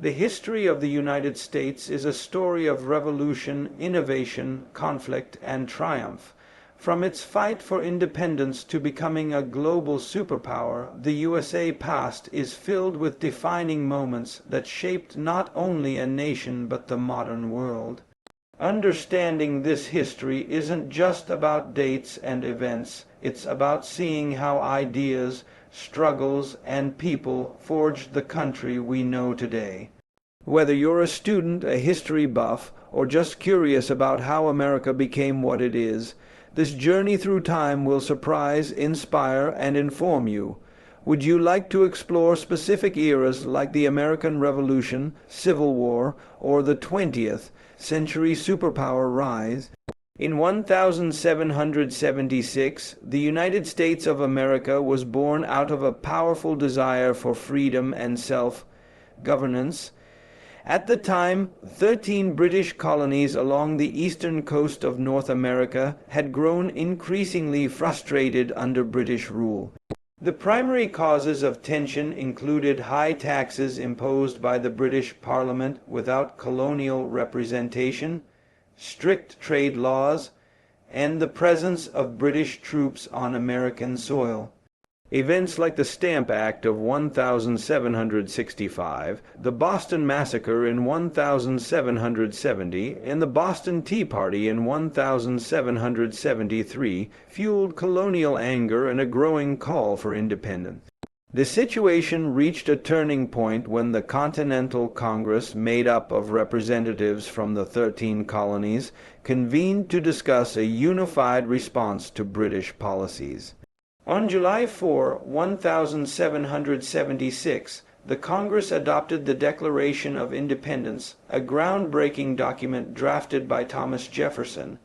The history of the United States is a story of revolution, innovation, conflict, and triumph. From its fight for independence to becoming a global superpower, the USA past is filled with defining moments that shaped not only a nation but the modern world. Understanding this history isn't just about dates and events, it's about seeing how ideas, struggles, and people forged the country we know today. Whether you're a student, a history buff, or just curious about how America became what it is, this journey through time will surprise, inspire, and inform you. Would you like to explore specific eras like the American Revolution, Civil War, or the 20th century superpower rise? In 1776, the United States of America was born out of a powerful desire for freedom and self-governance. At the time, 13 British colonies along the eastern coast of North America had grown increasingly frustrated under British rule. The primary causes of tension included high taxes imposed by the British Parliament without colonial representation, strict trade laws, and the presence of British troops on American soil. Events like the Stamp Act of 1765, the Boston Massacre in 1770, and the Boston Tea Party in 1773 fueled colonial anger and a growing call for independence. The situation reached a turning point when the Continental Congress, made up of representatives from the 13 colonies, convened to discuss a unified response to British policies. On July 4, 1776, the Congress adopted the Declaration of Independence, a groundbreaking document drafted by Thomas Jefferson.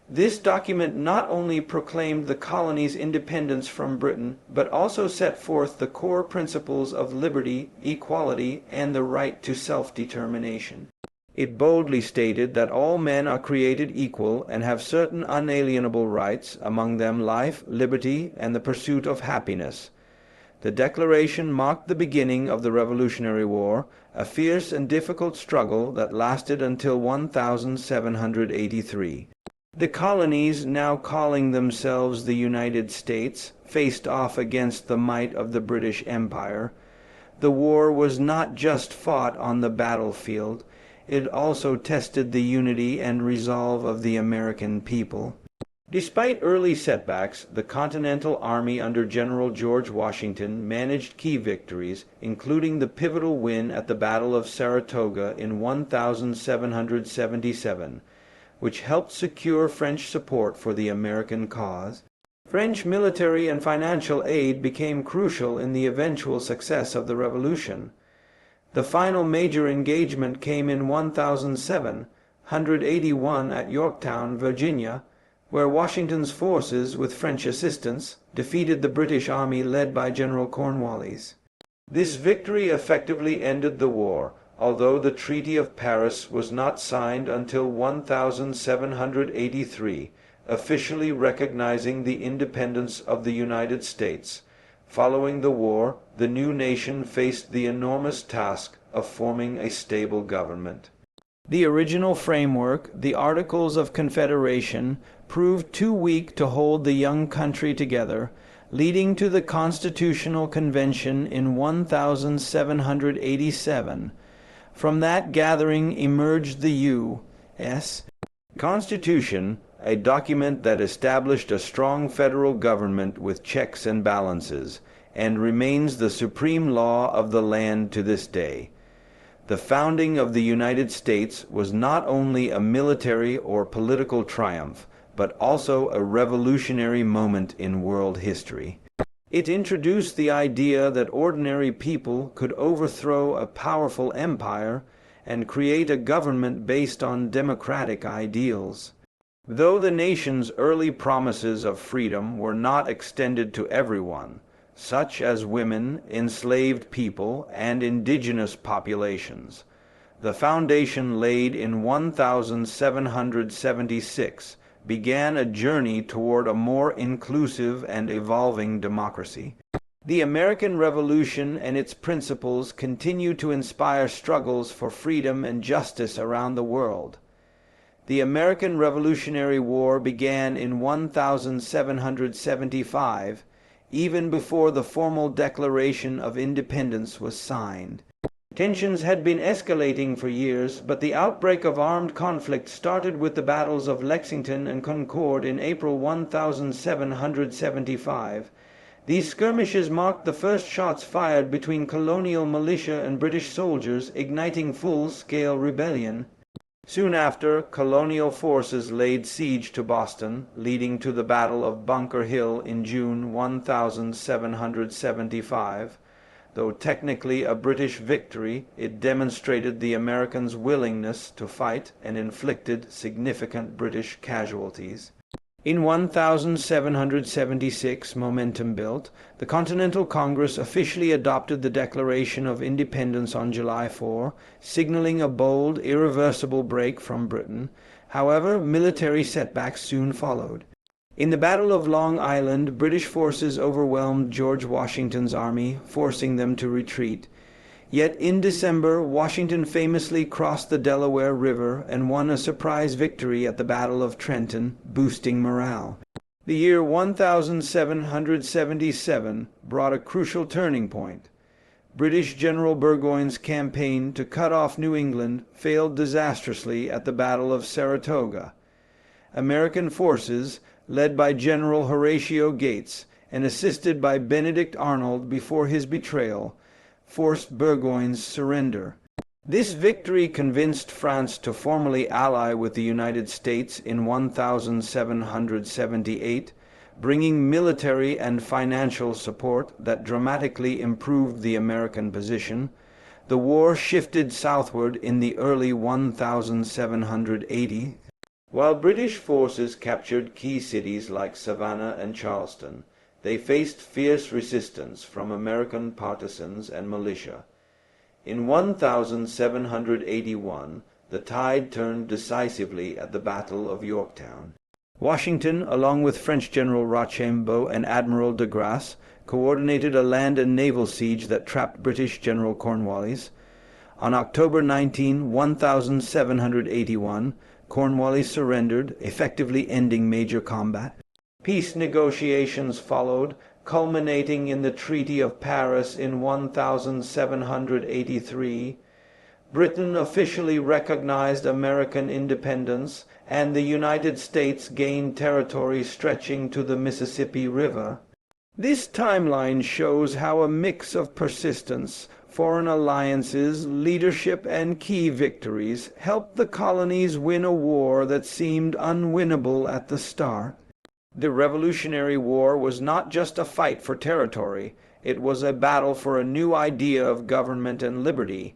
This document not only proclaimed the colony's independence from Britain, but also set forth the core principles of liberty, equality, and the right to self-determination. It boldly stated that all men are created equal and have certain unalienable rights, among them life, liberty, and the pursuit of happiness. The Declaration marked the beginning of the Revolutionary War, a fierce and difficult struggle that lasted until 1783. The colonies, now calling themselves the United States, faced off against the might of the British Empire. The war was not just fought on the battlefield, it also tested the unity and resolve of the American people. Despite early setbacks, the Continental Army under General George Washington managed key victories, including the pivotal win at the Battle of Saratoga in 1777, which helped secure French support for the American cause. French military and financial aid became crucial in the eventual success of the Revolution. The final major engagement came in 1781 at Yorktown, Virginia, where Washington's forces, with French assistance, defeated the British army led by General Cornwallis. This victory effectively ended the war, although the Treaty of Paris was not signed until 1783, officially recognizing the independence of the United States. Following the war, the new nation faced the enormous task of forming a stable government. The original framework, the Articles of Confederation, proved too weak to hold the young country together, leading to the Constitutional Convention in 1787. From that gathering emerged the U.S. Constitution, a document that established a strong federal government with checks and balances, and remains the supreme law of the land to this day. The founding of the United States was not only a military or political triumph, but also a revolutionary moment in world history. It introduced the idea that ordinary people could overthrow a powerful empire and create a government based on democratic ideals. Though the nation's early promises of freedom were not extended to everyone, such as women, enslaved people, and indigenous populations, the foundation laid in 1776 began a journey toward a more inclusive and evolving democracy. The American Revolution and its principles continue to inspire struggles for freedom and justice around the world. The American Revolutionary War began in 1775, even before the formal Declaration of Independence was signed. Tensions had been escalating for years, but the outbreak of armed conflict started with the battles of Lexington and Concord in April 1775. These skirmishes marked the first shots fired between colonial militia and British soldiers, igniting full-scale rebellion. Soon after, colonial forces laid siege to Boston, leading to the Battle of Bunker Hill in June 1775. Though technically a British victory, it demonstrated the Americans' willingness to fight and inflicted significant British casualties. In 1776, momentum built, the Continental Congress officially adopted the Declaration of Independence on July 4, signaling a bold, irreversible break from Britain. However, military setbacks soon followed. In the Battle of Long Island, British forces overwhelmed George Washington's army, forcing them to retreat. Yet in December, Washington famously crossed the Delaware River and won a surprise victory at the Battle of Trenton, boosting morale. The year 1777 brought a crucial turning point. British General Burgoyne's campaign to cut off New England failed disastrously at the Battle of Saratoga. American forces, led by General Horatio Gates and assisted by Benedict Arnold before his betrayal, forced Burgoyne's surrender. This victory convinced France to formally ally with the United States in 1778, bringing military and financial support that dramatically improved the American position. The war shifted southward in the early 1780. While British forces captured key cities like Savannah and Charleston, they faced fierce resistance from American partisans and militia. In 1781, the tide turned decisively at the Battle of Yorktown. Washington, along with French General Rochambeau and Admiral de Grasse, coordinated a land and naval siege that trapped British General Cornwallis. On October 19, 1781, Cornwallis surrendered, effectively ending major combat. Peace negotiations followed, culminating in the Treaty of Paris in 1783. Britain officially recognized American independence, and the United States gained territory stretching to the Mississippi River. This timeline shows how a mix of persistence, foreign alliances, leadership, and key victories helped the colonies win a war that seemed unwinnable at the start. The Revolutionary War was not just a fight for territory, it was a battle for a new idea of government and liberty.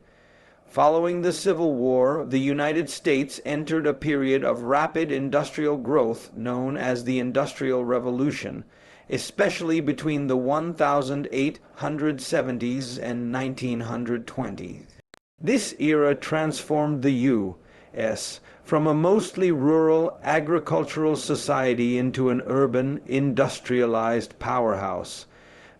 Following the Civil War, the United States entered a period of rapid industrial growth known as the Industrial Revolution, especially between the 1870s and 1920s. This era transformed the U.S. from a mostly rural agricultural society into an urban, industrialized powerhouse.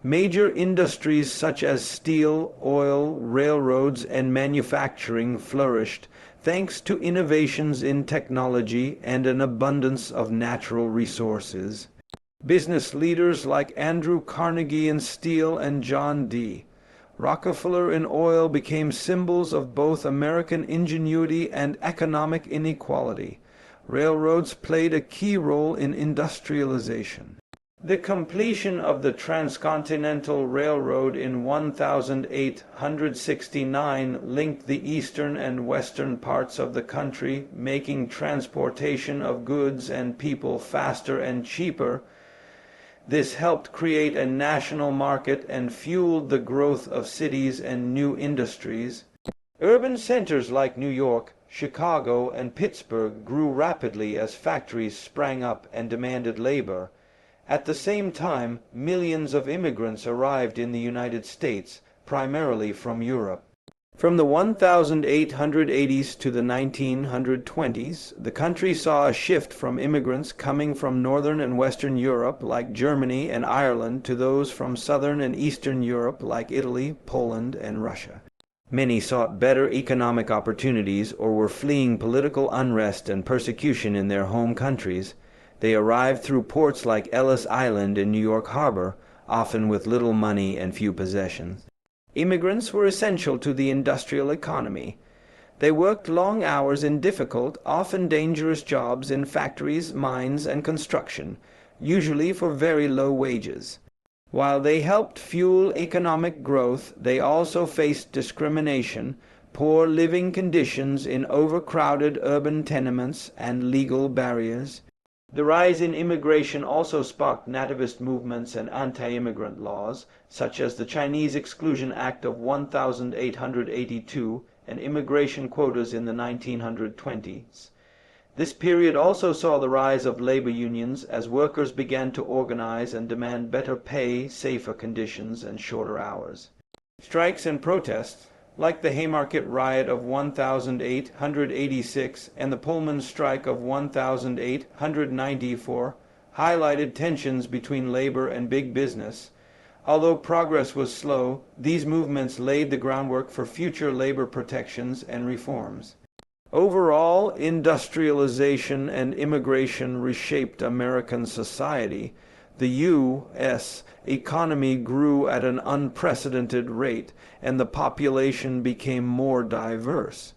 Major industries such as steel, oil, railroads, and manufacturing flourished thanks to innovations in technology and an abundance of natural resources. Business leaders like Andrew Carnegie in steel and John D. Rockefeller in oil became symbols of both American ingenuity and economic inequality. Railroads played a key role in industrialization. The completion of the Transcontinental Railroad in 1869 linked the eastern and western parts of the country, making transportation of goods and people faster and cheaper. This helped create a national market and fueled the growth of cities and new industries. Urban centers like New York, Chicago, and Pittsburgh grew rapidly as factories sprang up and demanded labor. At the same time, millions of immigrants arrived in the United States, primarily from Europe. From the 1880s to the 1920s, the country saw a shift from immigrants coming from Northern and Western Europe, like Germany and Ireland, to those from Southern and Eastern Europe, like Italy, Poland, and Russia. Many sought better economic opportunities or were fleeing political unrest and persecution in their home countries. They arrived through ports like Ellis Island in New York Harbor, often with little money and few possessions. Immigrants were essential to the industrial economy. They worked long hours in difficult, often dangerous jobs in factories, mines, and construction, usually for very low wages. While they helped fuel economic growth, they also faced discrimination, poor living conditions in overcrowded urban tenements, and legal barriers. The rise in immigration also sparked nativist movements and anti-immigrant laws, such as the Chinese Exclusion Act of 1882 and immigration quotas in the 1920s. This period also saw the rise of labor unions as workers began to organize and demand better pay, safer conditions, and shorter hours. Strikes and protests, like the Haymarket Riot of 1886 and the Pullman Strike of 1894, highlighted tensions between labor and big business. Although progress was slow, these movements laid the groundwork for future labor protections and reforms. Overall, industrialization and immigration reshaped American society. The U.S. economy grew at an unprecedented rate, and the population became more diverse.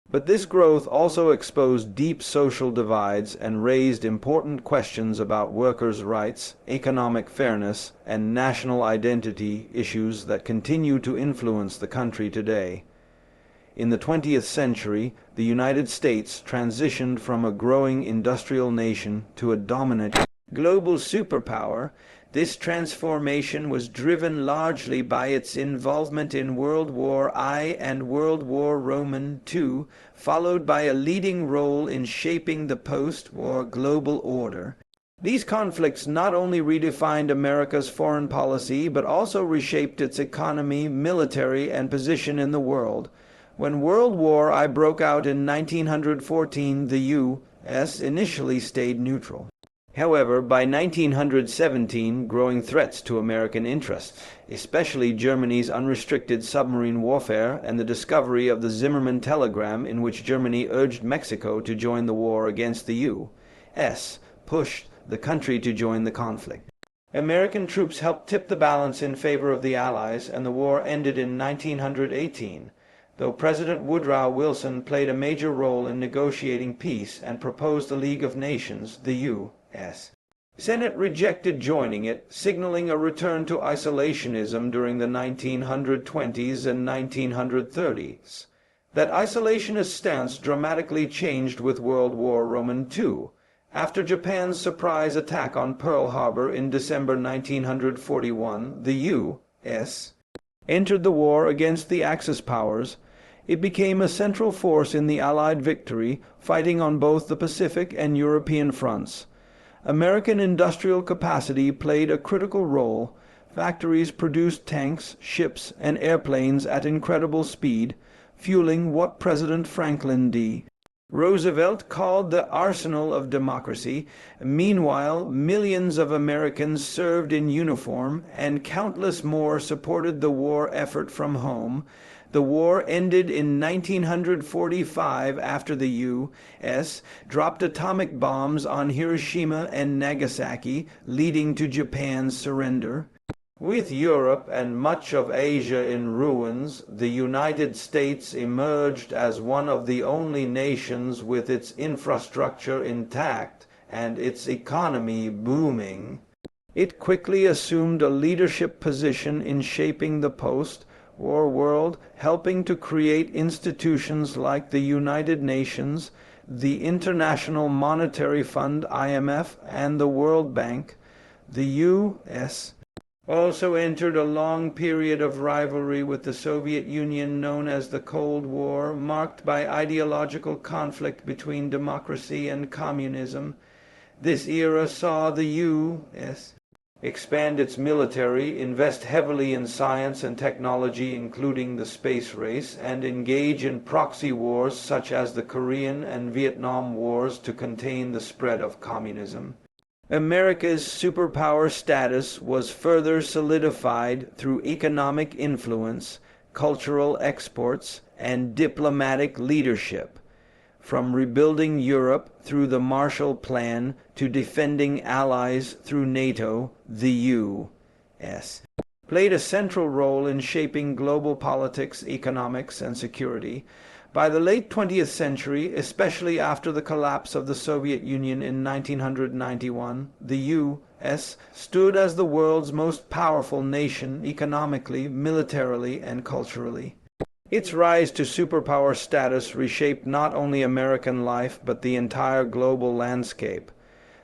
But this growth also exposed deep social divides and raised important questions about workers' rights, economic fairness, and national identity, issues that continue to influence the country today. In the 20th century, the United States transitioned from a growing industrial nation to a dominant global superpower. This transformation was driven largely by its involvement in World War I and World War II, followed by a leading role in shaping the post-war global order. These conflicts not only redefined America's foreign policy, but also reshaped its economy, military, and position in the world. When World War I broke out in 1914, the U.S. initially stayed neutral. However, by 1917, growing threats to American interests, especially Germany's unrestricted submarine warfare and the discovery of the Zimmermann telegram in which Germany urged Mexico to join the war against the U.S., pushed the country to join the conflict. American troops helped tip the balance in favor of the Allies, and the war ended in 1918. Though President Woodrow Wilson played a major role in negotiating peace and proposed the League of Nations, the U.S. Senate rejected joining it, signaling a return to isolationism during the 1920s and 1930s. That isolationist stance dramatically changed with World War II. After Japan's surprise attack on Pearl Harbor in December 1941, the U.S. entered the war against the Axis powers. It became a central force in the Allied victory, fighting on both the Pacific and European fronts. American industrial capacity played a critical role. Factories produced tanks, ships, and airplanes at incredible speed, fueling what President Franklin D. Roosevelt called the arsenal of democracy. Meanwhile, millions of Americans served in uniform, and countless more supported the war effort from home. The war ended in 1945 after the U.S. dropped atomic bombs on Hiroshima and Nagasaki, leading to Japan's surrender. With Europe and much of Asia in ruins, the United States emerged as one of the only nations with its infrastructure intact and its economy booming. It quickly assumed a leadership position in shaping the post-war world, helping to create institutions like the United Nations, the International Monetary Fund (IMF), and the World Bank. The U.S. also entered a long period of rivalry with the Soviet Union known as the Cold War, marked by ideological conflict between democracy and communism. This era saw the U.S. expand its military, invest heavily in science and technology, including the space race, and engage in proxy wars such as the Korean and Vietnam Wars to contain the spread of communism. America's superpower status was further solidified through economic influence, cultural exports, and diplomatic leadership. From rebuilding Europe through the Marshall Plan to defending allies through NATO, the U.S. played a central role in shaping global politics, economics, and security. By the late 20th century, especially after the collapse of the Soviet Union in 1991, the U.S. stood as the world's most powerful nation economically, militarily, and culturally. Its rise to superpower status reshaped not only American life but the entire global landscape.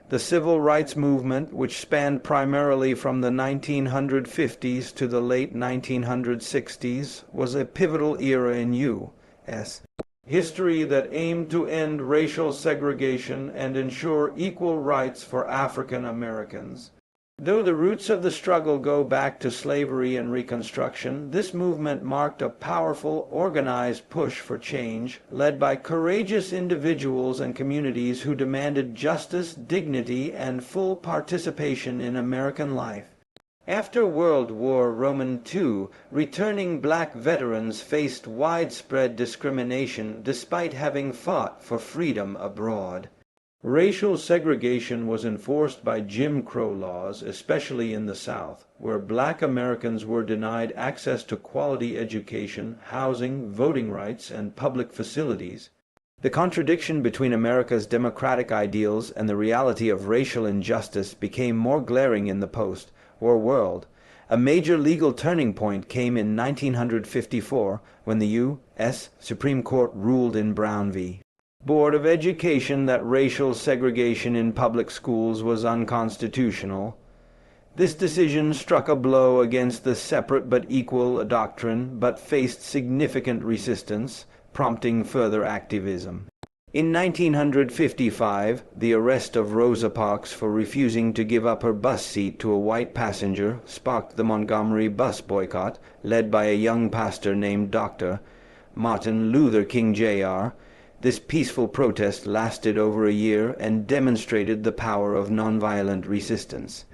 The civil rights movement, which spanned primarily from the 1950s to the late 1960s, was a pivotal era in U.S. history that aimed to end racial segregation and ensure equal rights for African Americans. Though the roots of the struggle go back to slavery and Reconstruction, this movement marked a powerful, organized push for change, led by courageous individuals and communities who demanded justice, dignity, and full participation in American life. After World War II, returning black veterans faced widespread discrimination despite having fought for freedom abroad. Racial segregation was enforced by Jim Crow laws, especially in the South, where black Americans were denied access to quality education, housing, voting rights, and public facilities. The contradiction between America's democratic ideals and the reality of racial injustice became more glaring in the post-war world. A major legal turning point came in 1954 when the U.S. Supreme Court ruled in Brown v. Board of Education that racial segregation in public schools was unconstitutional. This decision struck a blow against the separate but equal doctrine, but faced significant resistance, prompting further activism. In 1955, the arrest of Rosa Parks for refusing to give up her bus seat to a white passenger sparked the Montgomery bus boycott, led by a young pastor named Dr. Martin Luther King Jr. This peaceful protest lasted over a year and demonstrated the power of nonviolent resistance.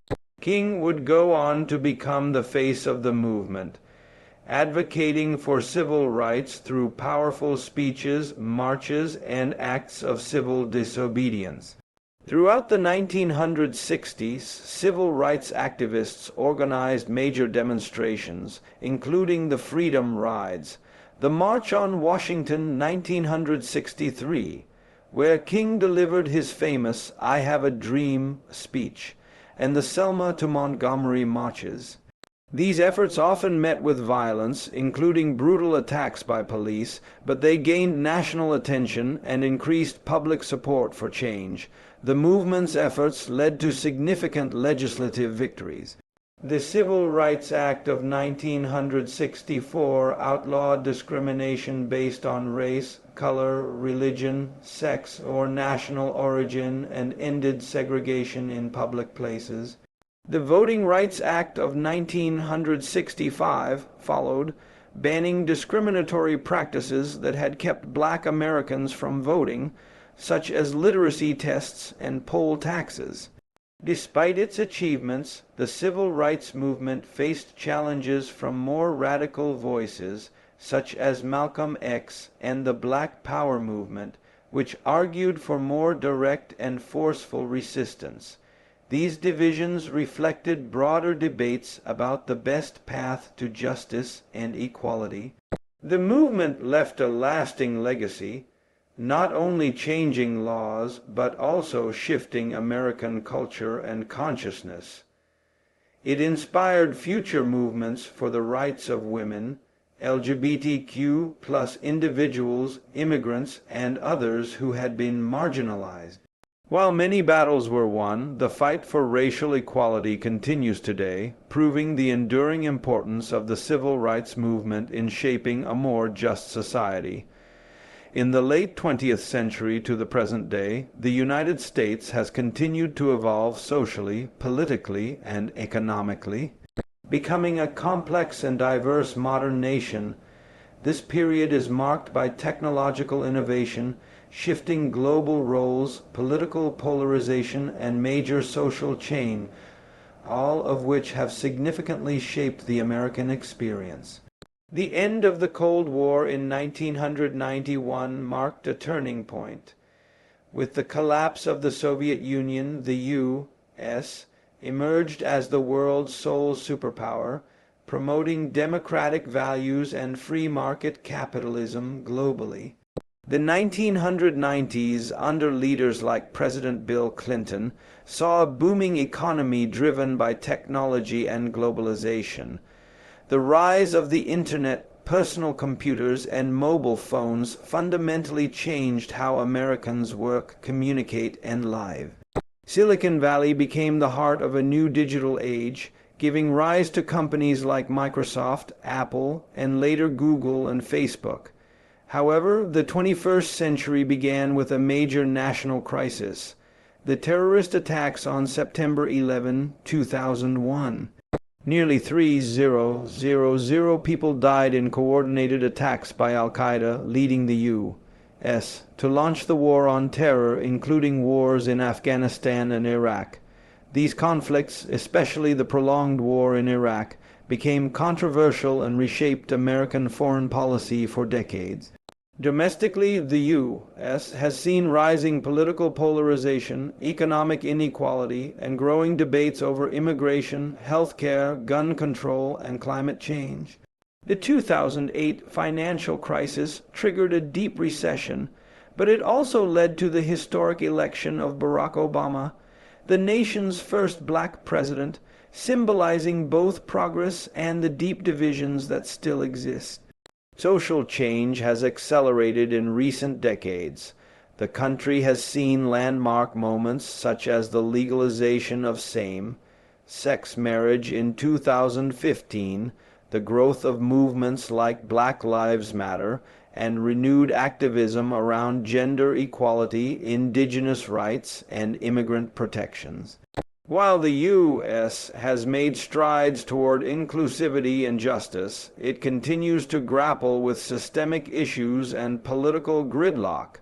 King would go on to become the face of the movement, advocating for civil rights through powerful speeches, marches, and acts of civil disobedience. Throughout the 1960s, civil rights activists organized major demonstrations, including the Freedom Rides, the March on Washington 1963, where King delivered his famous "I Have a Dream" speech, and the Selma to Montgomery marches. These efforts often met with violence, including brutal attacks by police, but they gained national attention and increased public support for change. The movement's efforts led to significant legislative victories. The Civil Rights Act of 1964 outlawed discrimination based on race, color, religion, sex, or national origin and ended segregation in public places. The Voting Rights Act of 1965 followed, banning discriminatory practices that had kept black Americans from voting, such as literacy tests and poll taxes. Despite its achievements, the civil rights movement faced challenges from more radical voices, such as Malcolm X and the Black Power movement, which argued for more direct and forceful resistance. These divisions reflected broader debates about the best path to justice and equality. The movement left a lasting legacy, not only changing laws, but also shifting American culture and consciousness. It inspired future movements for the rights of women, LGBTQ plus individuals, immigrants, and others who had been marginalized. While many battles were won, the fight for racial equality continues today, proving the enduring importance of the civil rights movement in shaping a more just society. In the late 20th century to the present day, the United States has continued to evolve socially, politically, and economically, becoming a complex and diverse modern nation. This period is marked by technological innovation, shifting global roles, political polarization, and major social change, all of which have significantly shaped the American experience. The end of the Cold War in 1991 marked a turning point. With the collapse of the Soviet Union, the U.S. emerged as the world's sole superpower, promoting democratic values and free market capitalism globally. The 1990s, under leaders like President Bill Clinton, saw a booming economy driven by technology and globalization. The rise of the Internet, personal computers, and mobile phones fundamentally changed how Americans work, communicate, and live. Silicon Valley became the heart of a new digital age, giving rise to companies like Microsoft, Apple, and later Google and Facebook. However, the 21st century began with a major national crisis: the terrorist attacks on September 11, 2001. Nearly 3,000 people died in coordinated attacks by Al-Qaeda, leading the U.S. to launch the war on terror, including wars in Afghanistan and Iraq. These conflicts, especially the prolonged war in Iraq, became controversial and reshaped American foreign policy for decades. Domestically, the U.S. has seen rising political polarization, economic inequality, and growing debates over immigration, health care, gun control, and climate change. The 2008 financial crisis triggered a deep recession, but it also led to the historic election of Barack Obama, the nation's first black president, symbolizing both progress and the deep divisions that still exist. Social change has accelerated in recent decades. The country has seen landmark moments such as the legalization of same-sex marriage in 2015, the growth of movements like Black Lives Matter, and renewed activism around gender equality, indigenous rights, and immigrant protections. While the U.S. has made strides toward inclusivity and justice, it continues to grapple with systemic issues and political gridlock.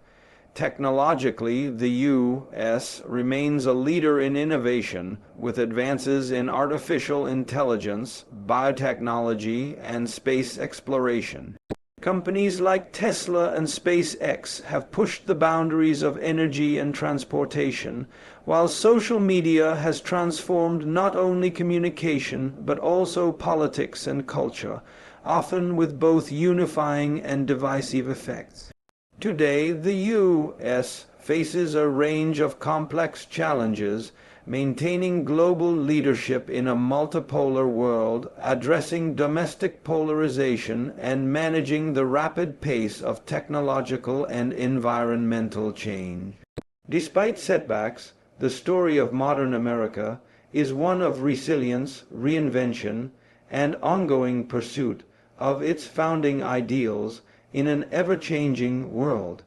Technologically, the U.S. remains a leader in innovation, with advances in artificial intelligence, biotechnology, and space exploration. Companies like Tesla and SpaceX have pushed the boundaries of energy and transportation, while social media has transformed not only communication but also politics and culture, often with both unifying and divisive effects. Today, the U.S. faces a range of complex challenges, maintaining global leadership in a multipolar world, addressing domestic polarization, and managing the rapid pace of technological and environmental change. Despite setbacks, the story of modern America is one of resilience, reinvention, and ongoing pursuit of its founding ideals in an ever-changing world.